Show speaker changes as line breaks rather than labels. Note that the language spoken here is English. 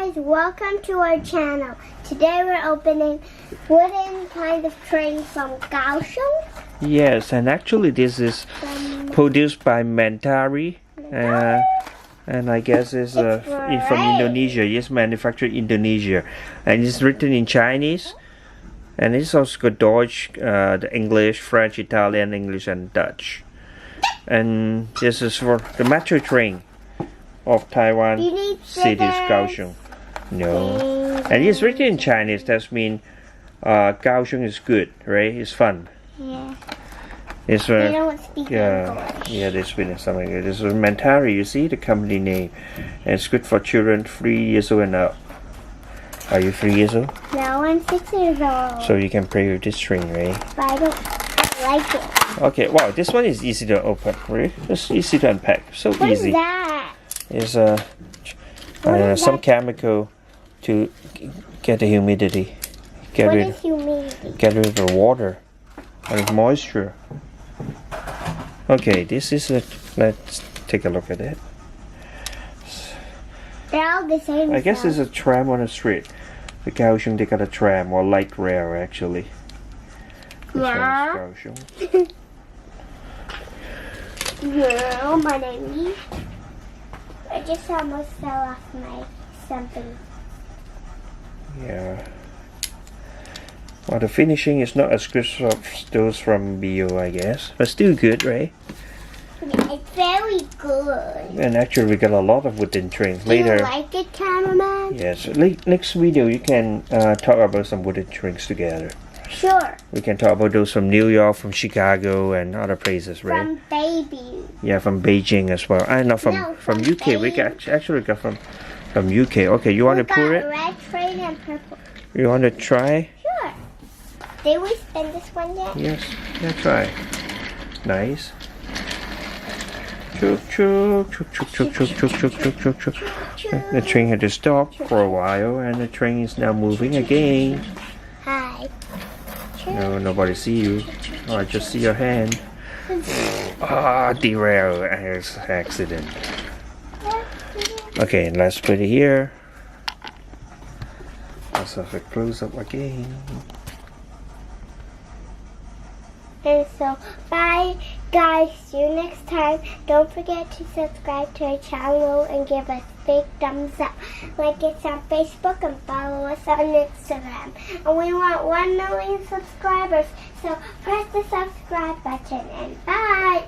guys, welcome to our channel. Today we're opening wooden kind of train from Kaohsiung.
Yes, and actually this is produced by Mentari, and I guess it's from Indonesia. It's manufactured in Indonesia, and it's written in Chinese, and it's also got Deutsch, the English, French, Italian, English, and Dutch. And this is for the metro train of Taiwan city's Kaohsiung. No, and it's written in Chinese. That means Kaohsiung is good, right? It's fun.
Yeah.
It's
They don't speak
English. Yeah, they speak something good. This is Mentari. You see the company name, and it's good for children 3 years old and up. Are you 3 years old?
No, I'm 6 years old.
So you can play with this string, right?
But I don't like it.
Okay. Wow, this one is easy to open, right? It's easy to unpack. So
What
easy.
is that?
It's
What is
some
that?
chemical to get the humidity.
What is humidity?
Get rid of the water and moisture. Okay, this is it. Let's take a look at it.
They're all the same.
I guess it's a tram on the street. The Kaohsiung, they got a tram or light rail actually. This
Yeah.
one is Kaohsiung.
Yeah, my name. I just almost fell off my something.
Yeah. Well, the finishing is not as good as those from BO, I guess, but still good, right?
Yeah, it's very good.
And actually, we got a lot of wooden trains
Do you
later.
like it, cameraman?
Yes, next video you can talk about some wooden trains together.
Sure.
We can talk about those from New York, from Chicago, and other places, right?
From baby.
Yeah, from Beijing as well. I know from UK. We actually got from UK. Okay, you want to pour it?
Red train and purple.
You want to try?
Sure. Did we spin this one yet?
Yes. Yeah, try. Nice. Chuk chuk chuk chuk chuk chuk chuk chuk chuk chuk chuk. The train had to stop for a while, and the train is now moving again.
Hi.
No, nobody see you. Oh, I just see your hand. Ah, derail accident. Okay, let's put it here. Let's have a close up again.
And so, bye guys. See you next time. Don't forget to subscribe to our channel and give us big thumbs up. Like us on Facebook and follow us on Instagram. And we want 1 million subscribers. So press the subscribe button and bye.